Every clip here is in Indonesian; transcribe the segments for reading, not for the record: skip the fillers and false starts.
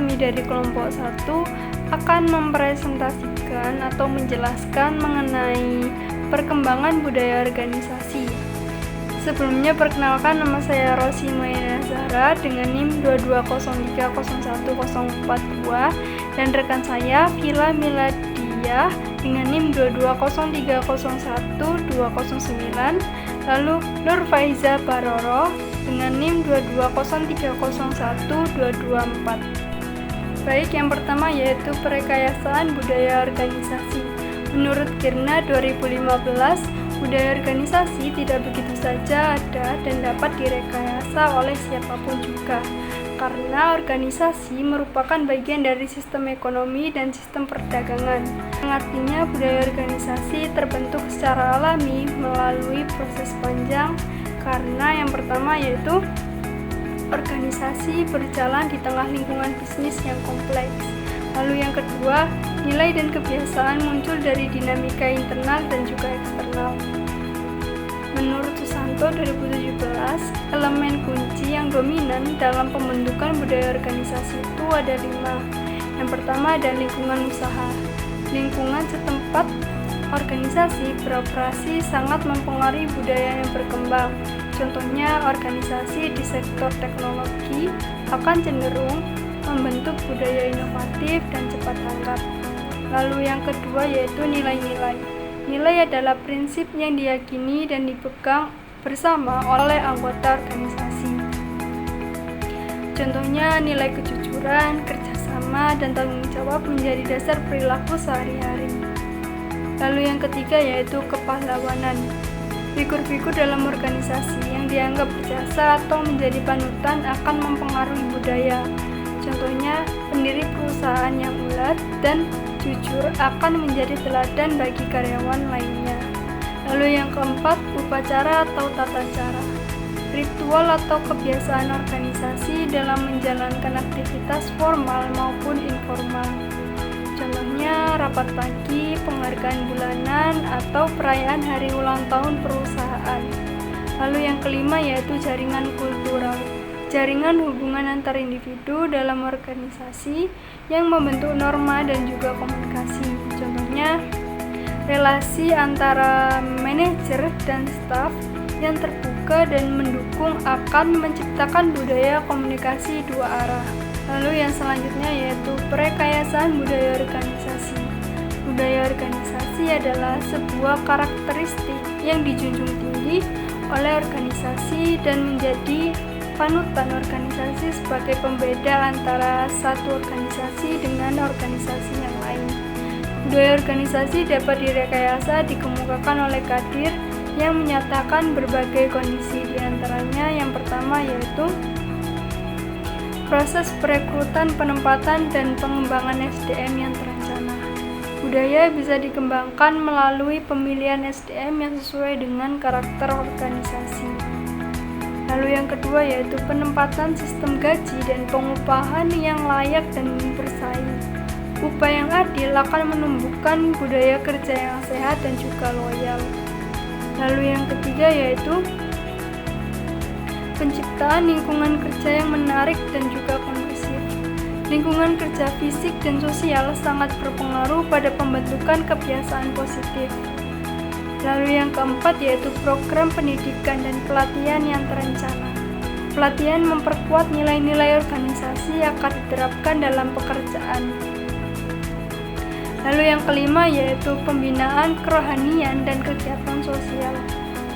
kami dari kelompok 1 akan mempresentasikan atau menjelaskan mengenai perkembangan budaya organisasi. Sebelumnya perkenalkan, nama saya Rosi Mayana Zahra dengan NIM 220301042 dan rekan saya Vila Miladia dengan NIM 220301209, lalu Nur Faiza Baroro dengan NIM 220301224. Baik, yang pertama yaitu perekayasaan budaya organisasi. Menurut Kirna 2015, budaya organisasi tidak begitu saja ada dan dapat direkayasa oleh siapapun juga, karena organisasi merupakan bagian dari sistem ekonomi dan sistem perdagangan. Artinya budaya organisasi terbentuk secara alami melalui proses panjang, karena yang pertama yaitu organisasi berjalan di tengah lingkungan bisnis yang kompleks. Lalu yang kedua, nilai dan kebiasaan muncul dari dinamika internal dan juga eksternal. Menurut Susanto 2017, elemen kunci yang dominan dalam pembentukan budaya organisasi itu ada 5. Yang pertama ada lingkungan usaha. Lingkungan setempat organisasi beroperasi sangat mempengaruhi budaya yang berkembang. Contohnya, organisasi di sektor teknologi akan cenderung membentuk budaya inovatif dan cepat tanggap. Lalu yang kedua yaitu nilai-nilai. Nilai adalah prinsip yang diyakini dan dipegang bersama oleh anggota organisasi. Contohnya, nilai kejujuran, kerjasama, dan tanggung jawab menjadi dasar perilaku sehari-hari. Lalu yang ketiga yaitu kepahlawanan. Figur-figur dalam organisasi yang dianggap berjasa atau menjadi panutan akan mempengaruhi budaya. Contohnya, pendiri perusahaan yang ulet dan jujur akan menjadi teladan bagi karyawan lainnya. Lalu yang keempat, upacara atau tata cara. Ritual atau kebiasaan organisasi dalam menjalankan aktivitas formal maupun informal. Contohnya, rapat pagi, penghargaan bulanan, atau perayaan hari ulang tahun perusahaan. Lalu yang kelima yaitu jaringan kultural. Jaringan hubungan antar individu dalam organisasi yang membentuk norma dan juga komunikasi. Contohnya, relasi antara manajer dan staf yang terbuka dan mendukung akan menciptakan budaya komunikasi dua arah. Lalu yang selanjutnya yaitu perekayasaan budaya organisasi. Budaya organisasi adalah sebuah karakteristik yang dijunjung tinggi oleh organisasi dan menjadi panutan organisasi sebagai pembeda antara satu organisasi dengan organisasi yang lain. Budaya organisasi dapat direkayasa dikemukakan oleh Kadir yang menyatakan berbagai kondisi, diantaranya yang pertama yaitu proses perekrutan, penempatan, dan pengembangan SDM yang terencana. Budaya bisa dikembangkan melalui pemilihan SDM yang sesuai dengan karakter organisasi. Lalu yang kedua yaitu penempatan sistem gaji dan pengupahan yang layak dan bersaing. Upah yang adil akan menumbuhkan budaya kerja yang sehat dan juga loyal. Lalu yang ketiga yaitu penciptaan lingkungan kerja yang menarik dan juga kondusif. Lingkungan kerja fisik dan sosial sangat berpengaruh pada pembentukan kebiasaan positif. Lalu yang keempat yaitu program pendidikan dan pelatihan yang terencana. Pelatihan memperkuat nilai-nilai organisasi yang akan diterapkan dalam pekerjaan. Lalu yang kelima yaitu pembinaan kerohanian dan kegiatan sosial.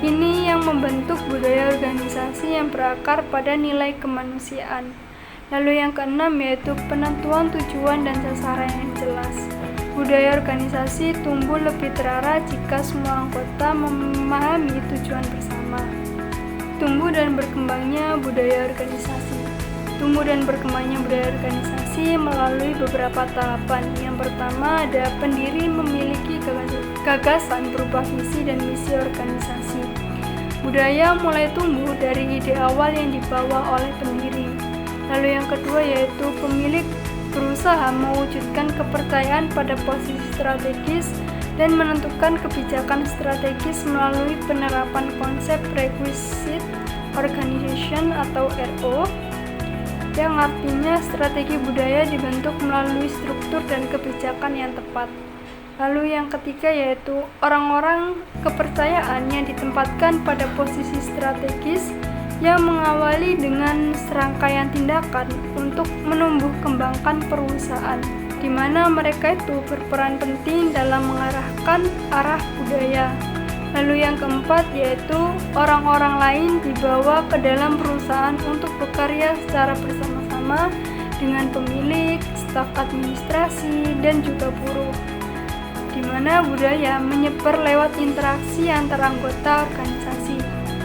Ini yang membentuk budaya organisasi yang berakar pada nilai kemanusiaan. Lalu yang keenam yaitu penentuan tujuan dan sasaran yang jelas. Budaya organisasi tumbuh lebih terarah jika semua anggota memahami tujuan bersama. Tumbuh dan berkembangnya budaya organisasi. Tumbuh dan berkembangnya budaya organisasi melalui beberapa tahapan. Yang pertama ada pendiri memiliki gagasan berupa visi dan misi organisasi. Budaya mulai tumbuh dari ide awal yang dibawa oleh pendiri. Lalu yang kedua yaitu pemilik berusaha mewujudkan kepercayaan pada posisi strategis dan menentukan kebijakan strategis melalui penerapan konsep requisite organization atau RO. yang artinya strategi budaya dibentuk melalui struktur dan kebijakan yang tepat. Lalu yang ketiga yaitu orang-orang kepercayaan yang ditempatkan pada posisi strategis yang mengawali dengan serangkaian tindakan untuk menumbuh kembangkan perusahaan, di mana mereka itu berperan penting dalam mengarahkan arah budaya. Lalu yang keempat yaitu orang-orang lain dibawa ke dalam perusahaan untuk bekerja secara bersama-sama dengan pemilik, staf administrasi, dan juga buruh, di mana budaya menyebar lewat interaksi antar anggota organisasi.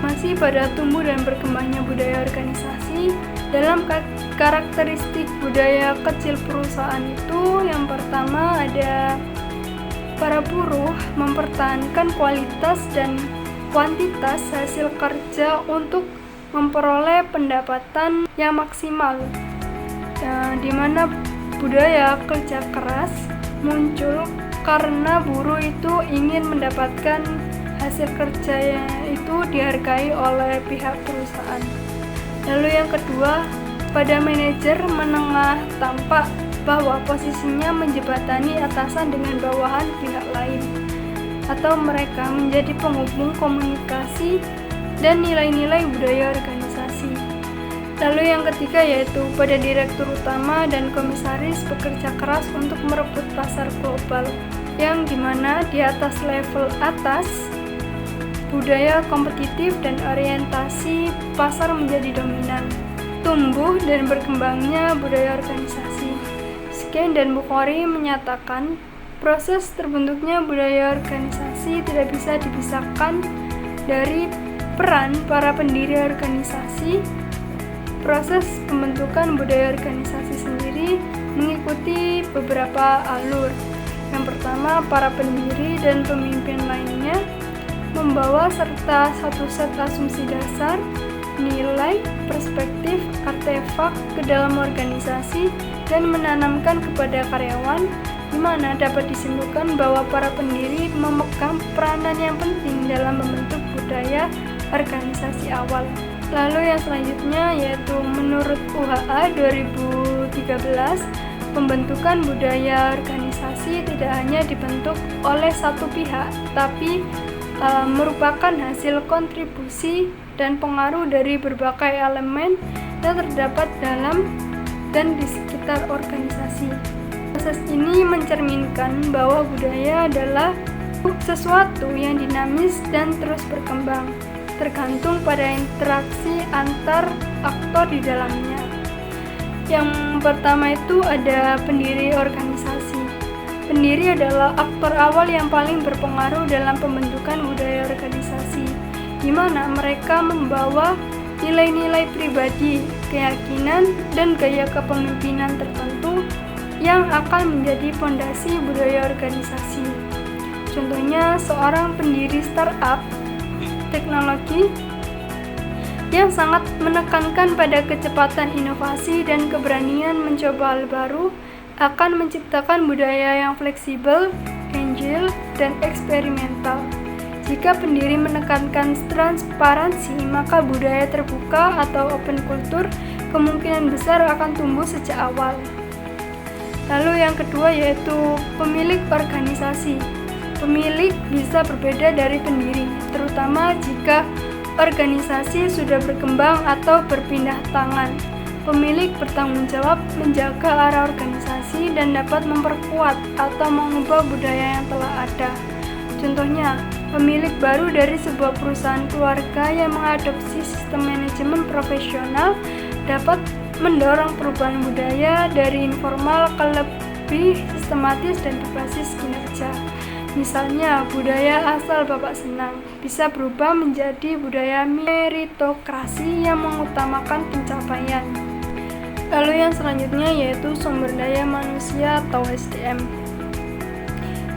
Masih pada tumbuh dan berkembangnya budaya organisasi, dalam karakteristik budaya kecil perusahaan itu yang pertama ada para buruh mempertahankan kualitas dan kuantitas hasil kerja untuk memperoleh pendapatan yang maksimal, di mana budaya kerja keras muncul karena buruh itu ingin mendapatkan hasil kerjanya itu dihargai oleh pihak perusahaan. Lalu yang kedua, pada manajer menengah tampak bahwa posisinya menjembatani atasan dengan bawahan pihak lain, atau mereka menjadi penghubung komunikasi dan nilai-nilai budaya organisasi. Lalu yang ketiga yaitu pada direktur utama dan komisaris bekerja keras untuk merebut pasar global, yang dimana di atas level atas budaya kompetitif dan orientasi pasar menjadi dominan. Tumbuh dan berkembangnya budaya organisasi. Skene dan Bukhari menyatakan proses terbentuknya budaya organisasi tidak bisa dipisahkan dari peran para pendiri organisasi. Proses pembentukan budaya organisasi sendiri mengikuti beberapa alur. Yang pertama, para pendiri dan pemimpin lainnya membawa serta satu set asumsi dasar, nilai, perspektif, artefak ke dalam organisasi dan menanamkan kepada karyawan, di mana dapat disimpulkan bahwa para pendiri memegang peranan yang penting dalam membentuk budaya organisasi awal. Lalu yang selanjutnya yaitu menurut UHA 2013, pembentukan budaya organisasi tidak hanya dibentuk oleh satu pihak, tapi merupakan hasil kontribusi dan pengaruh dari berbagai elemen yang terdapat dalam dan di sekitar organisasi. Proses ini mencerminkan bahwa budaya adalah sesuatu yang dinamis dan terus berkembang, tergantung pada interaksi antar aktor di dalamnya. Yang pertama itu ada pendiri organisasi. Pendiri adalah aktor awal yang paling berpengaruh dalam pembentukan budaya organisasi, di mana mereka membawa nilai-nilai pribadi, keyakinan, dan gaya kepemimpinan tertentu yang akan menjadi fondasi budaya organisasi. Contohnya, seorang pendiri startup teknologi yang sangat menekankan pada kecepatan inovasi dan keberanian mencoba hal baru akan menciptakan budaya yang fleksibel, agile, dan eksperimental. Jika pendiri menekankan transparansi, maka budaya terbuka atau open culture kemungkinan besar akan tumbuh sejak awal. Lalu yang kedua yaitu pemilik organisasi. Pemilik bisa berbeda dari pendiri, terutama jika organisasi sudah berkembang atau berpindah tangan. Pemilik bertanggung jawab menjaga arah organisasi dan dapat memperkuat atau mengubah budaya yang telah ada. Contohnya, pemilik baru dari sebuah perusahaan keluarga yang mengadopsi sistem manajemen profesional dapat mendorong perubahan budaya dari informal ke lebih sistematis dan berbasis kinerja. Misalnya, budaya asal bapak senang bisa berubah menjadi budaya meritokrasi yang mengutamakan pencapaian. Lalu yang selanjutnya yaitu sumber daya manusia atau SDM.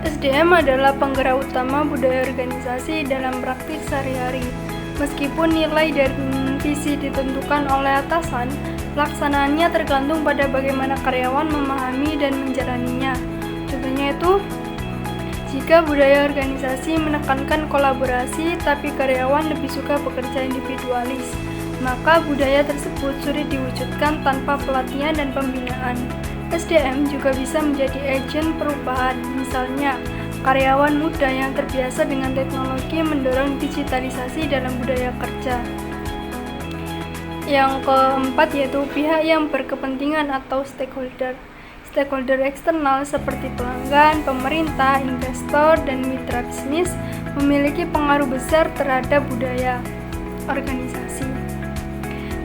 SDM adalah penggerak utama budaya organisasi dalam praktik sehari-hari. Meskipun nilai dan visi ditentukan oleh atasan, pelaksanaannya tergantung pada bagaimana karyawan memahami dan menjalaninya. Contohnya itu, jika budaya organisasi menekankan kolaborasi tapi karyawan lebih suka bekerja individualis, maka budaya tersebut sulit diwujudkan tanpa pelatihan dan pembinaan. SDM juga bisa menjadi agen perubahan, misalnya karyawan muda yang terbiasa dengan teknologi mendorong digitalisasi dalam budaya kerja. Yang keempat yaitu pihak yang berkepentingan atau stakeholder. Stakeholder eksternal seperti pelanggan, pemerintah, investor, dan mitra bisnis memiliki pengaruh besar terhadap budaya organisasi.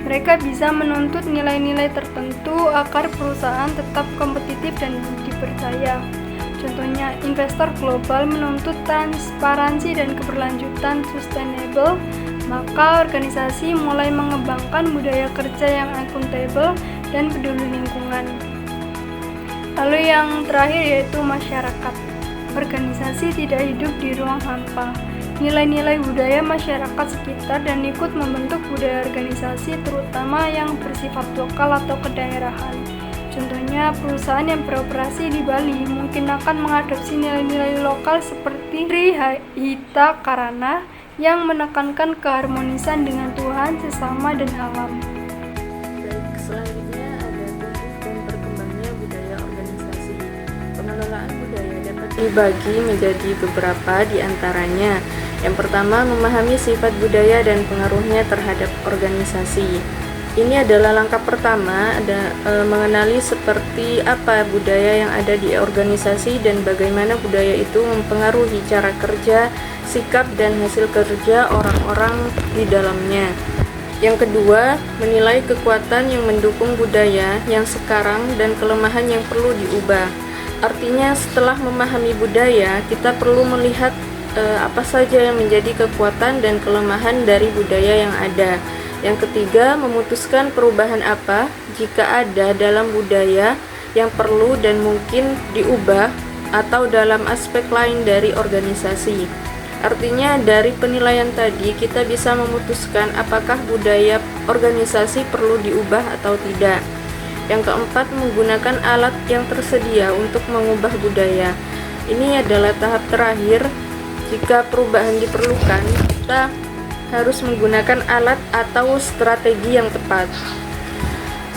Mereka bisa menuntut nilai-nilai tertentu agar perusahaan tetap kompetitif dan dipercaya. Contohnya, investor global menuntut transparansi dan keberlanjutan sustainable, maka organisasi mulai mengembangkan budaya kerja yang akuntabel dan peduli lingkungan. Lalu yang terakhir yaitu masyarakat. Organisasi tidak hidup di ruang hampa. Nilai-nilai budaya masyarakat sekitar dan ikut membentuk budaya organisasi, terutama yang bersifat lokal atau kedaerahan. Contohnya, perusahaan yang beroperasi di Bali mungkin akan mengadopsi nilai-nilai lokal seperti Sri Hita Karana yang menekankan keharmonisan dengan Tuhan, sesama, dan alam. Baik, selanjutnya ada tumbuh dan berkembangnya budaya organisasi. Pengelolaan budaya dapat dibagi menjadi beberapa di antaranya. Yang pertama, memahami sifat budaya dan pengaruhnya terhadap organisasi. Ini adalah langkah pertama, mengenali seperti apa budaya yang ada di organisasi dan bagaimana budaya itu mempengaruhi cara kerja, sikap, dan hasil kerja orang-orang di dalamnya. Yang kedua, menilai kekuatan yang mendukung budaya yang sekarang dan kelemahan yang perlu diubah. Artinya, setelah memahami budaya, kita perlu melihat apa saja yang menjadi kekuatan dan kelemahan dari budaya yang ada. Yang ketiga, memutuskan perubahan apa jika ada dalam budaya yang perlu dan mungkin diubah atau dalam aspek lain dari organisasi. Artinya, dari penilaian tadi kita bisa memutuskan apakah budaya organisasi perlu diubah atau tidak. Yang keempat, menggunakan alat yang tersedia untuk mengubah budaya. Ini adalah tahap terakhir. Jika perubahan diperlukan, kita harus menggunakan alat atau strategi yang tepat.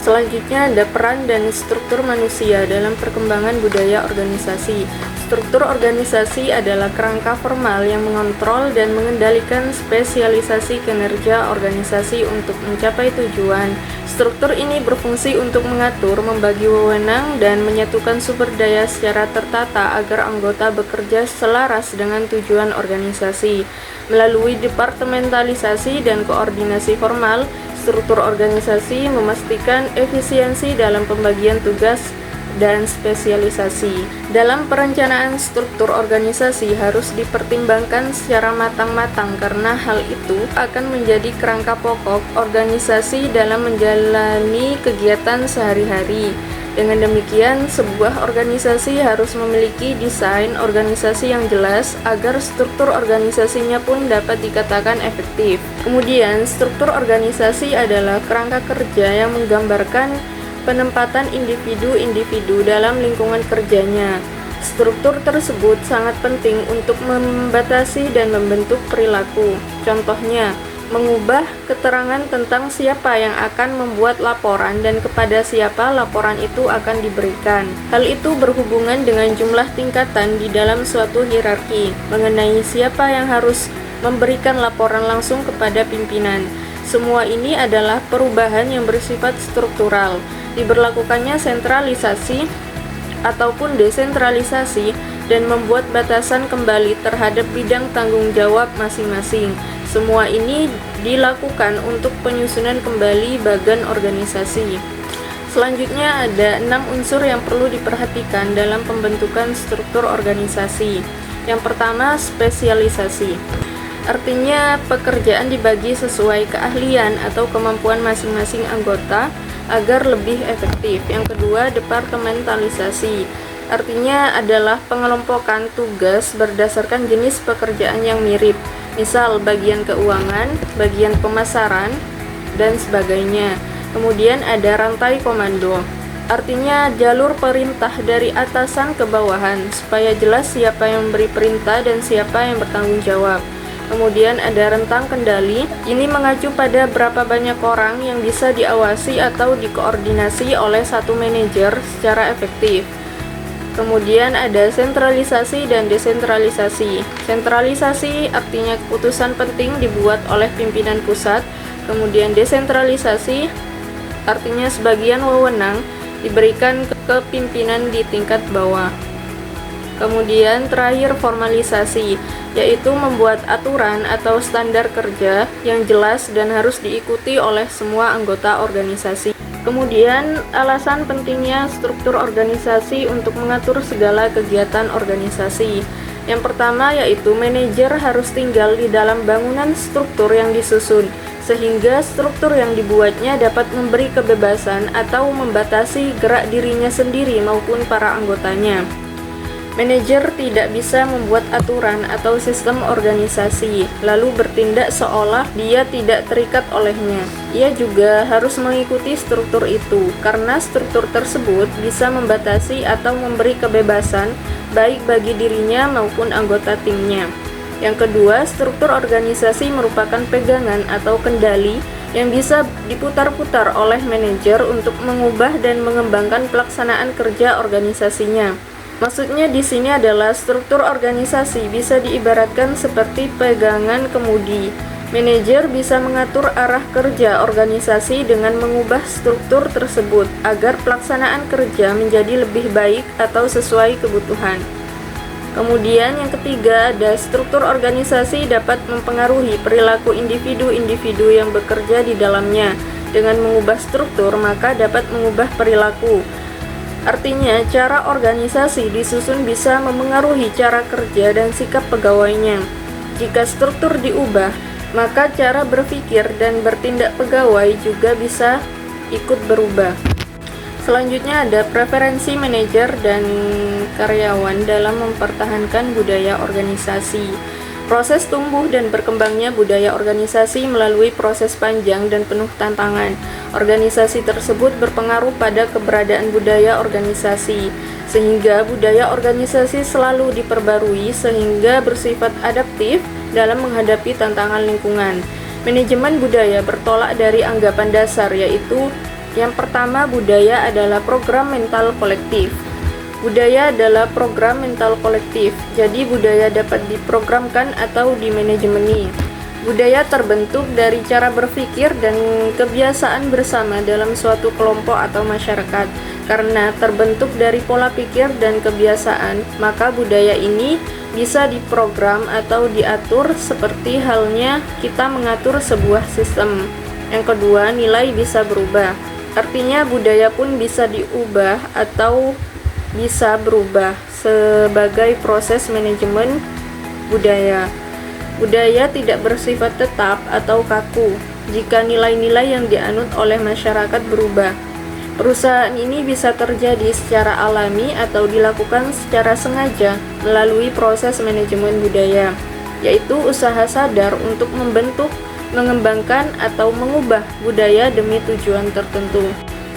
Selanjutnya ada peran dan struktur manusia dalam perkembangan budaya organisasi. Struktur organisasi adalah kerangka formal yang mengontrol dan mengendalikan spesialisasi kinerja organisasi untuk mencapai tujuan. Struktur ini berfungsi untuk mengatur, membagi wewenang, dan menyatukan sumber daya secara tertata agar anggota bekerja selaras dengan tujuan organisasi. Melalui departementalisasi dan koordinasi formal, struktur organisasi memastikan efisiensi dalam pembagian tugas dan spesialisasi. Dalam perencanaan struktur organisasi harus dipertimbangkan secara matang-matang karena hal itu akan menjadi kerangka pokok organisasi dalam menjalani kegiatan sehari-hari. Dengan demikian, sebuah organisasi harus memiliki desain organisasi yang jelas agar struktur organisasinya pun dapat dikatakan efektif. Kemudian, struktur organisasi adalah kerangka kerja yang menggambarkan penempatan individu-individu dalam lingkungan kerjanya. Struktur tersebut sangat penting untuk membatasi dan membentuk perilaku. Contohnya, mengubah keterangan tentang siapa yang akan membuat laporan dan kepada siapa laporan itu akan diberikan. Hal itu berhubungan dengan jumlah tingkatan di dalam suatu hierarki, mengenai siapa yang harus memberikan laporan langsung kepada pimpinan. Semua ini adalah perubahan yang bersifat struktural. Diberlakukannya sentralisasi ataupun desentralisasi dan membuat batasan kembali terhadap bidang tanggung jawab masing-masing. Semua ini dilakukan untuk penyusunan kembali bagan organisasi. Selanjutnya ada 6 unsur yang perlu diperhatikan dalam pembentukan struktur organisasi. Yang pertama, spesialisasi. Artinya pekerjaan dibagi sesuai keahlian atau kemampuan masing-masing anggota agar lebih efektif. Yang kedua, departementalisasi. Artinya adalah pengelompokan tugas berdasarkan jenis pekerjaan yang mirip. Misal bagian keuangan, bagian pemasaran, dan sebagainya. Kemudian ada rantai komando. Artinya jalur perintah dari atasan ke bawahan supaya jelas siapa yang memberi perintah dan siapa yang bertanggung jawab. Kemudian ada rentang kendali, ini mengacu pada berapa banyak orang yang bisa diawasi atau dikoordinasi oleh satu manajer secara efektif. Kemudian ada sentralisasi dan desentralisasi. Sentralisasi artinya keputusan penting dibuat oleh pimpinan pusat. Kemudian desentralisasi artinya sebagian wewenang diberikan ke pimpinan di tingkat bawah. Kemudian terakhir formalisasi, yaitu membuat aturan atau standar kerja yang jelas dan harus diikuti oleh semua anggota organisasi. Kemudian, alasan pentingnya struktur organisasi untuk mengatur segala kegiatan organisasi. Yang pertama yaitu manajer harus tinggal di dalam bangunan struktur yang disusun, sehingga struktur yang dibuatnya dapat memberi kebebasan atau membatasi gerak dirinya sendiri maupun para anggotanya. Manajer tidak bisa membuat aturan atau sistem organisasi, lalu bertindak seolah dia tidak terikat olehnya. Ia juga harus mengikuti struktur itu, karena struktur tersebut bisa membatasi atau memberi kebebasan, baik bagi dirinya maupun anggota timnya. Yang kedua, struktur organisasi merupakan pegangan atau kendali yang bisa diputar-putar oleh manajer untuk mengubah dan mengembangkan pelaksanaan kerja organisasinya. Maksudnya di sini adalah struktur organisasi bisa diibaratkan seperti pegangan kemudi. Manajer bisa mengatur arah kerja organisasi dengan mengubah struktur tersebut agar pelaksanaan kerja menjadi lebih baik atau sesuai kebutuhan. Kemudian yang ketiga ada struktur organisasi dapat mempengaruhi perilaku individu-individu yang bekerja di dalamnya. Dengan mengubah struktur maka dapat mengubah perilaku. Artinya, cara organisasi disusun bisa memengaruhi cara kerja dan sikap pegawainya. Jika struktur diubah, maka cara berpikir dan bertindak pegawai juga bisa ikut berubah. Selanjutnya ada preferensi manajer dan karyawan dalam mempertahankan budaya organisasi. Proses tumbuh dan berkembangnya budaya organisasi melalui proses panjang dan penuh tantangan. Organisasi tersebut berpengaruh pada keberadaan budaya organisasi, sehingga budaya organisasi selalu diperbarui sehingga bersifat adaptif dalam menghadapi tantangan lingkungan. Manajemen budaya bertolak dari anggapan dasar, yaitu yang pertama, budaya adalah program mental kolektif. Budaya adalah program mental kolektif, jadi budaya dapat diprogramkan atau dimanajemeni. Budaya terbentuk dari cara berpikir dan kebiasaan bersama dalam suatu kelompok atau masyarakat. Karena terbentuk dari pola pikir dan kebiasaan, maka budaya ini bisa diprogram atau diatur seperti halnya kita mengatur sebuah sistem. Yang kedua, nilai bisa berubah. Artinya budaya pun bisa diubah atau bisa berubah sebagai proses manajemen budaya. Budaya tidak bersifat tetap atau kaku jika nilai-nilai yang dianut oleh masyarakat berubah. Perubahan ini bisa terjadi secara alami atau dilakukan secara sengaja melalui proses manajemen budaya, yaitu usaha sadar untuk membentuk, mengembangkan, atau mengubah budaya demi tujuan tertentu.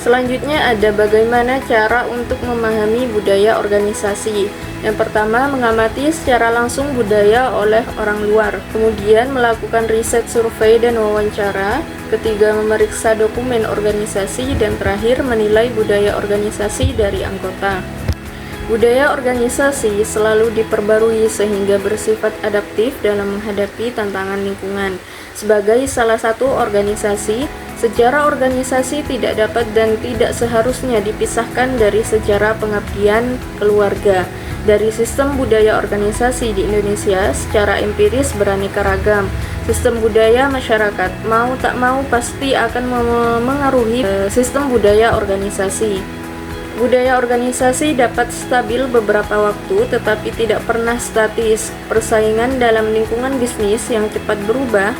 Selanjutnya ada bagaimana cara untuk memahami budaya organisasi. Yang pertama, mengamati secara langsung budaya oleh orang luar. Kemudian melakukan riset survei dan wawancara. Ketiga, memeriksa dokumen organisasi. Dan terakhir, menilai budaya organisasi dari anggota. Budaya organisasi selalu diperbarui sehingga bersifat adaptif dalam menghadapi tantangan lingkungan. Sebagai salah satu organisasi, sejarah organisasi tidak dapat dan tidak seharusnya dipisahkan dari sejarah pengabdian keluarga. Dari sistem budaya organisasi di Indonesia secara empiris beraneka ragam. Sistem budaya masyarakat mau tak mau pasti akan mengaruhi sistem budaya organisasi. Budaya organisasi dapat stabil beberapa waktu tetapi tidak pernah statis. Persaingan dalam lingkungan bisnis yang cepat berubah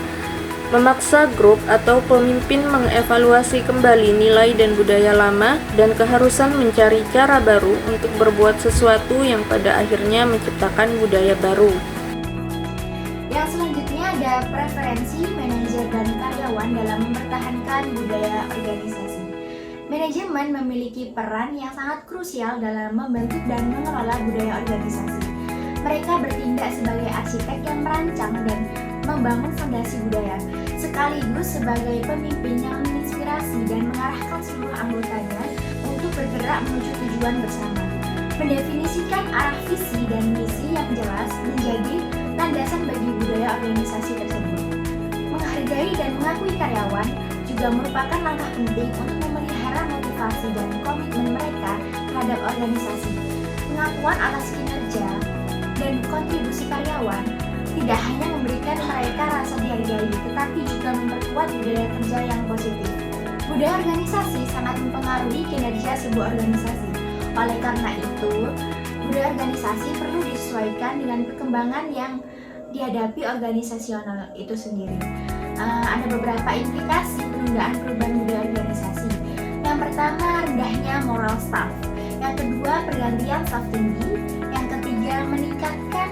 memaksa grup atau pemimpin mengevaluasi kembali nilai dan budaya lama dan keharusan mencari cara baru untuk berbuat sesuatu yang pada akhirnya menciptakan budaya baru. Yang selanjutnya ada preferensi manajer dan karyawan dalam mempertahankan budaya organisasi. Manajemen memiliki peran yang sangat krusial dalam membentuk dan mengelola budaya organisasi. Mereka bertindak sebagai arsitek yang merancang dan membangun fondasi budaya, sekaligus sebagai pemimpin yang menginspirasi dan mengarahkan seluruh anggotanya untuk bergerak menuju tujuan bersama. Mendefinisikan arah visi dan misi yang jelas menjadi landasan bagi budaya organisasi tersebut. Menghargai dan mengakui karyawan juga merupakan langkah penting untuk memelihara motivasi dan komitmen mereka terhadap organisasi. Pengakuan atas kinerja dan kontribusi karyawan tidak hanya memberikan mereka rasa dihargai, tetapi juga memperkuat budaya kerja yang positif. Budaya organisasi sangat mempengaruhi kinerja sebuah organisasi. Oleh karena itu, budaya organisasi perlu disesuaikan dengan perkembangan yang dihadapi organisasional itu sendiri. Ada beberapa implikasi penundaan perubahan budaya organisasi. Yang pertama, rendahnya moral staff. Yang kedua, pergantian staff tinggi. Yang ketiga, meningkatkan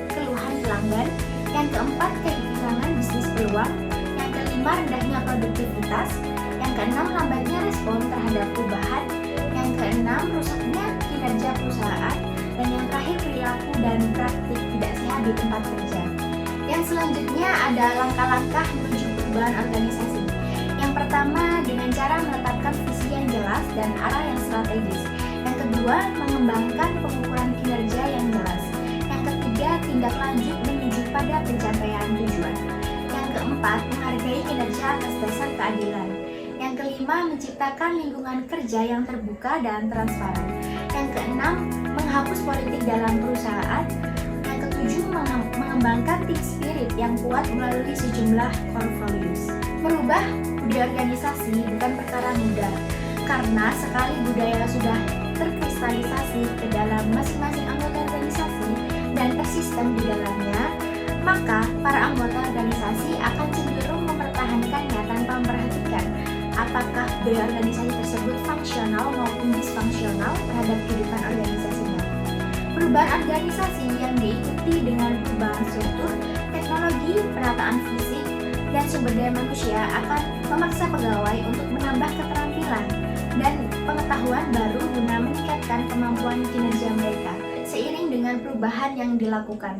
keluhan pelanggan. Yang keempat, kehilangan bisnis peluang. Yang kelima, rendahnya produktivitas. Yang keenam, lambatnya respon terhadap perubahan. Yang keenam, rusaknya kinerja perusahaan. Dan yang terakhir, perilaku dan praktik tidak sehat di tempat kerja. Yang selanjutnya ada langkah-langkah menuju perubahan organisasi. Yang pertama, dengan cara menetapkan visi yang jelas dan arah yang strategis. Yang kedua, mengembangkan pengukuran kinerja yang jelas. Yang ketiga, tindak lanjut menuju pada pencapaian tujuan. Yang keempat, menghargai kinerja atas dasar keadilan. Yang kelima, menciptakan lingkungan kerja yang terbuka dan transparan. Yang keenam, menghapus politik dalam perusahaan. Yang ketujuh, mengembangkan team spirit yang kuat melalui sejumlah core values. Merubah budaya organisasi bukan perkara mudah, karena sekali budaya sudah terkristalisasi ke dalam masing-masing anggota organisasi dan tersistem di dalamnya, maka para anggota organisasi akan cenderung mempertahankannya tanpa memperhatikan apakah budaya organisasi tersebut fungsional maupun disfungsional terhadap kehidupan organisasinya. Perubahan organisasi yang diikuti dengan perubahan struktur, teknologi, penataan fisik, dan sumber daya manusia akan memaksa pegawai untuk menambah keterampilan dan pengetahuan baru guna meningkatkan kemampuan kinerja mereka seiring dengan perubahan yang dilakukan.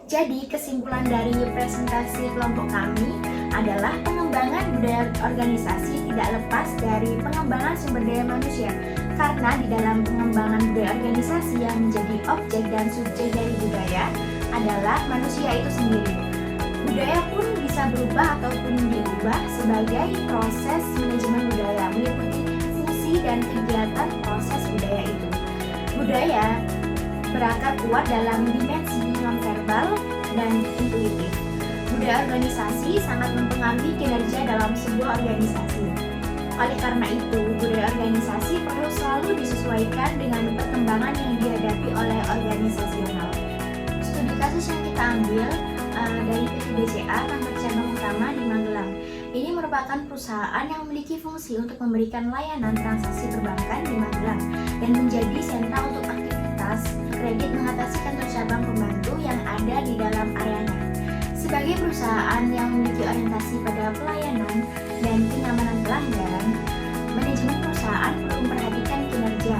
Jadi, kesimpulan dari presentasi kelompok kami adalah pengembangan budaya organisasi tidak lepas dari pengembangan sumber daya manusia, karena di dalam pengembangan budaya organisasi yang menjadi objek dan subjek dari budaya adalah manusia itu sendiri. Budaya pun bisa berubah ataupun diubah sebagai proses manajemen budaya, meliputi fungsi dan kegiatan proses budaya itu. Budaya berakar kuat dalam dimensi nonverbal dan intuitif. Budaya organisasi sangat mempengaruhi kinerja dalam sebuah organisasi. Oleh karena itu, budaya organisasi perlu selalu disesuaikan dengan perkembangan yang dihadapi oleh organisasional. Studi kasus yang kita ambil dari PT BCA, kantor cabang utama di Magelang. Ini merupakan perusahaan yang memiliki fungsi untuk memberikan layanan transaksi perbankan di Magelang dan menjadi sentra untuk aktivitas kredit mengatasi kantor cabang pembantu yang ada di dalam areanya. Sebagai perusahaan yang memiliki orientasi pada pelayanan dan kenyamanan pelanggan, manajemen perusahaan perlu memperhatikan kinerja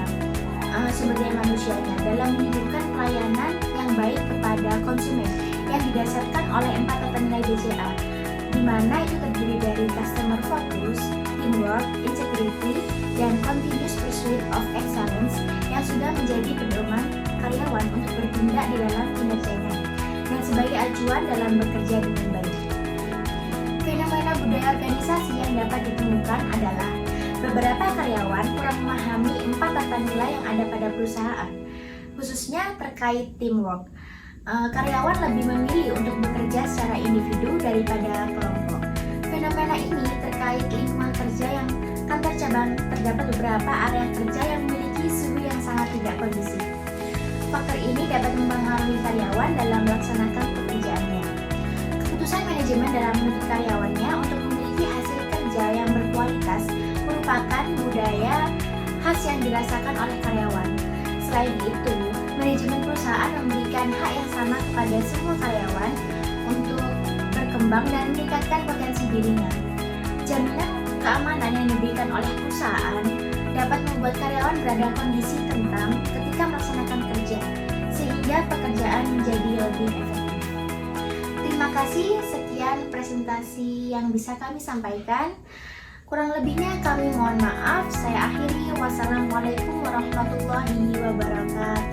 sumber daya manusianya dalam menyuguhkan pelayanan yang baik kepada konsumen yang didasarkan oleh 4 tata nilai BCA, di mana itu terdiri dari customer focus, teamwork, integrity, dan continuous pursuit of excellence yang sudah menjadi pedoman karyawan untuk bertindak di dalam kinerjanya dan sebagai acuan dalam bekerja dengan baik. Fenomena budaya organisasi yang dapat ditemukan adalah beberapa karyawan kurang memahami 4 tata nilai yang ada pada perusahaan, khususnya terkait teamwork. Karyawan lebih memilih untuk bekerja secara individu daripada kelompok. Fenomena ini terkait lingkungan kerja yang kantor cabang terdapat beberapa area kerja yang memiliki suhu yang sangat tidak kondusif. Faktor ini dapat mempengaruhi karyawan dalam melaksanakan pekerjaannya. Keputusan manajemen dalam menuntut karyawannya untuk memiliki hasil kerja yang berkualitas merupakan budaya khas yang dirasakan oleh karyawan. Selain itu, manajemen perusahaan memberikan hak yang sama kepada semua karyawan untuk berkembang dan meningkatkan potensi dirinya. Jaminan keamanan yang diberikan oleh perusahaan dapat membuat karyawan berada kondisi tentram ketika melaksanakan kerja, sehingga pekerjaan menjadi lebih efektif. Terima Terima kasih, sekian presentasi yang bisa kami sampaikan. Kurang lebihnya kami mohon maaf. Saya akhiri. Wassalamualaikum warahmatullahi wabarakatuh.